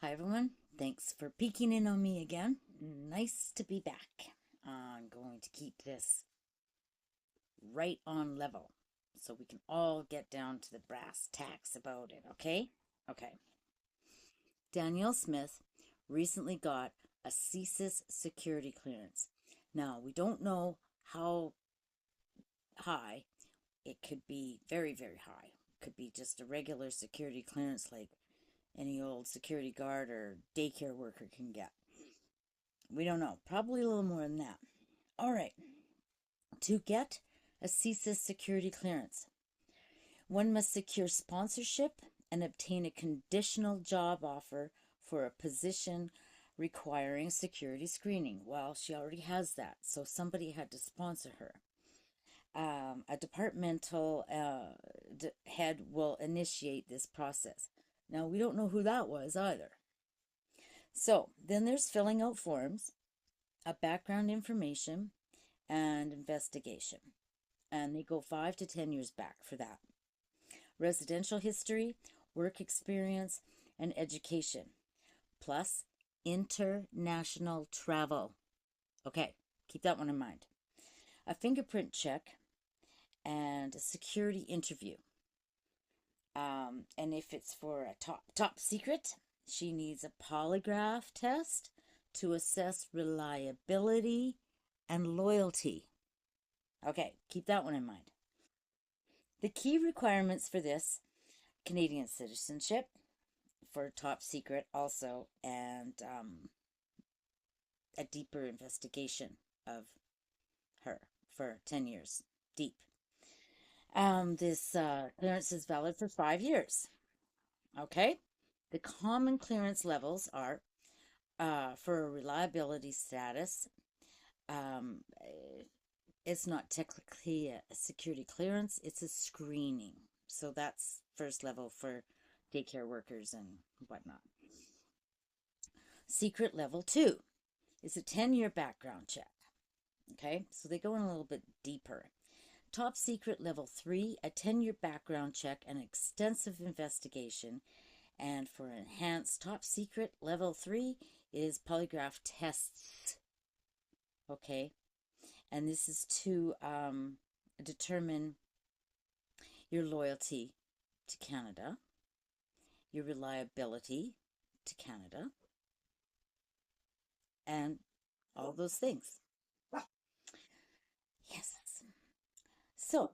Hi everyone, thanks for peeking in on me again. Nice to be back. I'm going to keep this right on level so we can all get down to the brass tacks about it, okay? Okay. Danielle Smith recently got a CSIS security clearance. Now, we don't know how high. It could be very, very high. It could be just a regular security clearance like any old security guard or daycare worker can get. We don't know. Probably a little more than that. All right. To get a CSIS security clearance, one must secure sponsorship and obtain a conditional job offer for a position requiring security screening. Well, she already has that, so somebody had to sponsor her. A departmental head will initiate this process. Now, we don't know who that was either. So then there's filling out forms, a background information, and investigation. And they go 5 to 10 years back for that. Residential history, work experience, and education, plus international travel. Okay, keep that one in mind. A fingerprint check and a security interview. And if it's for a top secret, she needs a polygraph test to assess reliability and loyalty. Okay, keep that one in mind. The key requirements for this: Canadian citizenship for top secret also, and a deeper investigation of her for 10 years deep. This clearance is valid for 5 years. Okay, the common clearance levels are for a reliability status. It's not technically a security clearance, it's a screening. So that's first level for daycare workers and whatnot. Secret level 2 is a 10-year background check. Okay, so they go in a little bit deeper. Top secret level 3, a 10-year background check and extensive investigation. And for enhanced top secret level 3 is polygraph tests. Okay, and this is to determine your loyalty to Canada, your reliability to Canada, and all those things. Yes. So,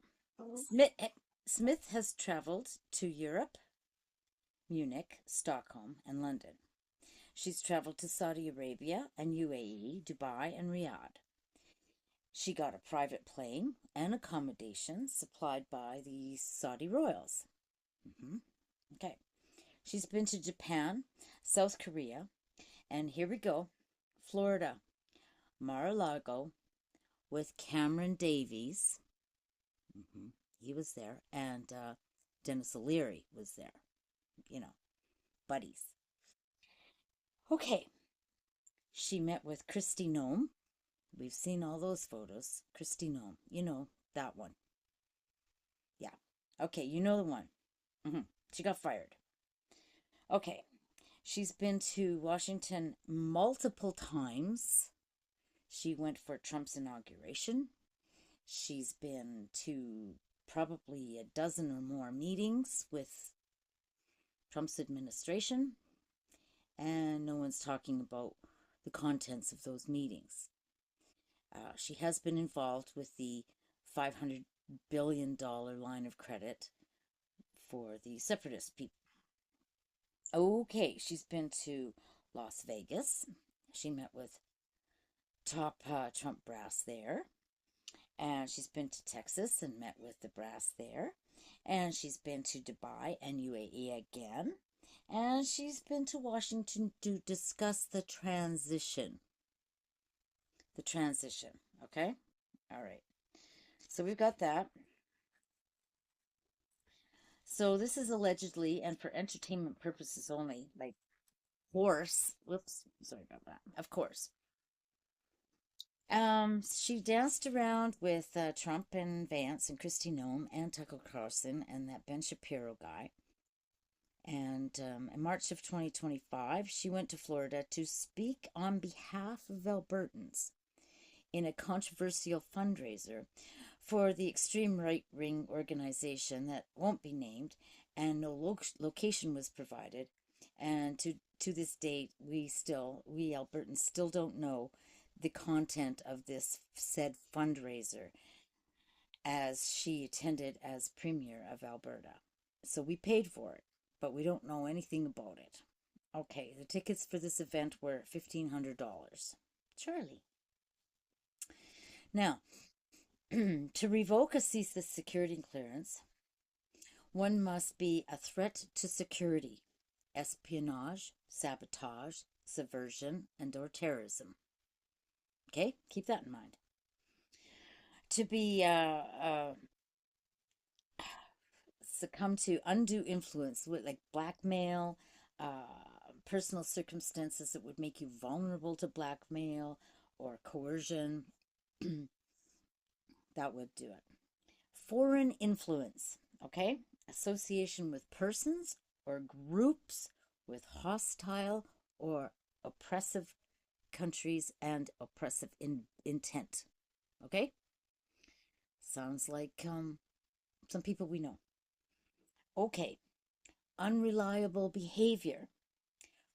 Smith has traveled to Europe, Munich, Stockholm, and London. She's traveled to Saudi Arabia and UAE, Dubai, and Riyadh. She got a private plane and accommodation supplied by the Saudi royals. Okay. She's been to Japan, South Korea, and here we go, Florida, Mar-a-Lago, with Cameron Davies. He was there, and Dennis O'Leary was there. You know, buddies. Okay. She met with Kristi Noem. We've seen all those photos. Kristi Noem. You know that one. Yeah. Okay, you know the one. She got fired. Okay. She's been to Washington multiple times. She went for Trump's inauguration. She's been to probably a dozen or more meetings with Trump's administration, and no one's talking about the contents of those meetings. She has been involved with the $500 billion line of credit for the separatist people. Okay, she's been to Las Vegas. She met with top Trump brass there. And she's been to Texas and met with the brass there. And she's been to Dubai and UAE again. And she's been to Washington to discuss the transition. The transition, okay? All right. So we've got that. So this is allegedly and for entertainment purposes only, like, course. Whoops, sorry about that. Of course. She danced around with Trump and Vance and Kristi Noem and Tucker Carlson and that Ben Shapiro guy. And in March of 2025, she went to Florida to speak on behalf of Albertans in a controversial fundraiser for the extreme right-wing organization that won't be named, and no location was provided. And to this date, we Albertans still don't know the content of this said fundraiser, as she attended as Premier of Alberta. So we paid for it, but we don't know anything about it. Okay, the tickets for this event were $1,500. Charlie. Now, to revoke a CSIS security clearance, one must be a threat to security, espionage, sabotage, subversion, and or terrorism. Okay, keep that in mind. To be succumb to undue influence with like blackmail, personal circumstances that would make you vulnerable to blackmail or coercion, that would do it. Foreign influence, okay? Association with persons or groups with hostile or oppressive countries and oppressive intent, okay? Sounds like some people we know. Okay, unreliable behavior,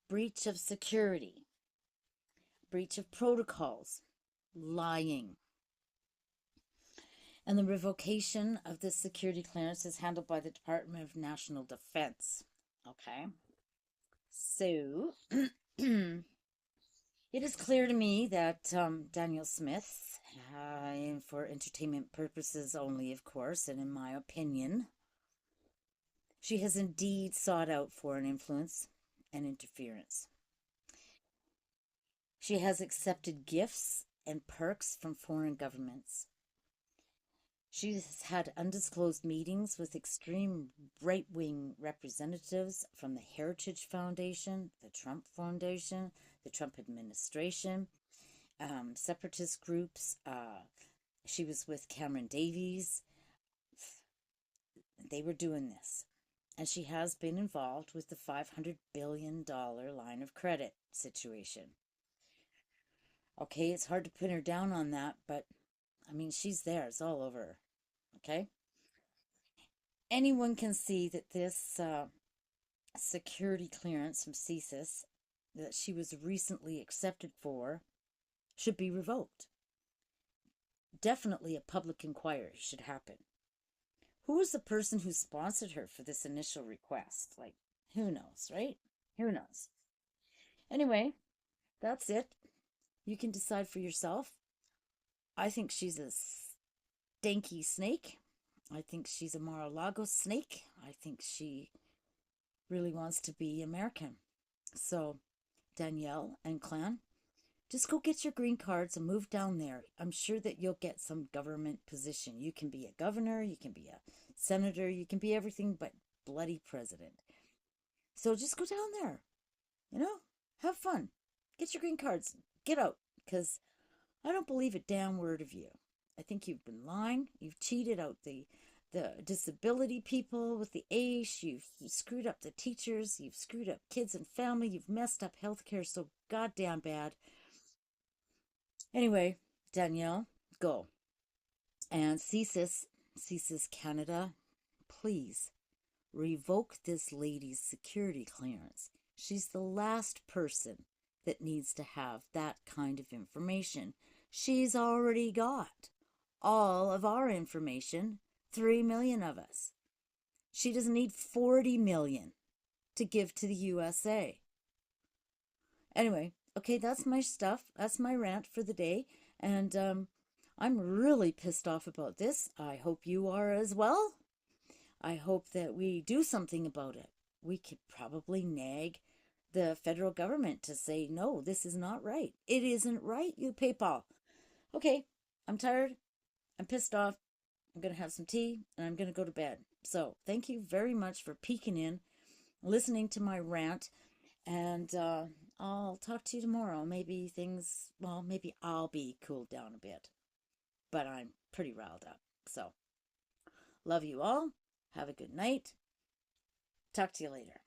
breach of security, breach of protocols, lying. And the revocation of this security clearance is handled by the Department of National Defense. Okay. So, it is clear to me that Danielle Smith, for entertainment purposes only, of course, and in my opinion, she has indeed sought out foreign influence and interference. She has accepted gifts and perks from foreign governments. She has had undisclosed meetings with extreme right-wing representatives from the Heritage Foundation, the Trump Foundation, the Trump administration, separatist groups. She was with Cameron Davies. They were doing this. And she has been involved with the $500 billion line of credit situation. Okay, it's hard to pin her down on that, but I mean, she's there. It's all over her. Okay? Anyone can see that this security clearance from CSIS that she was recently accepted for should be revoked. Definitely a public inquiry should happen. Who was the person who sponsored her for this initial request? Like, who knows, right? Who knows? Anyway, that's it. You can decide for yourself. I think she's a stanky snake. I think she's a Mar-a-Lago snake. I think she really wants to be American. So, Danielle and clan, just go get your green cards and move down there. I'm sure that you'll get some government position. You can be a governor, you can be a senator, you can be everything but bloody president. So just go down there, have fun. Get your green cards. Get out, because I don't believe a damn word of you. I think you've been lying. You've cheated out the disability people with the ACE. You've screwed up the teachers. You've screwed up kids and family. You've messed up healthcare so goddamn bad. Anyway, Danielle, go. And CSIS Canada, please revoke this lady's security clearance. She's the last person that needs to have that kind of information. She's already got all of our information, 3 million of us. She doesn't need 40 million to give to the USA. Anyway, okay, that's my stuff. That's my rant for the day. And I'm really pissed off about this. I hope you are as well. I hope that we do something about it. We could probably nag the federal government to say, no, this is not right. It isn't right, you people. Okay, I'm tired. I'm pissed off. I'm going to have some tea and I'm going to go to bed. So thank you very much for peeking in, listening to my rant, and I'll talk to you tomorrow. Maybe maybe I'll be cooled down a bit, but I'm pretty riled up. So love you all. Have a good night. Talk to you later.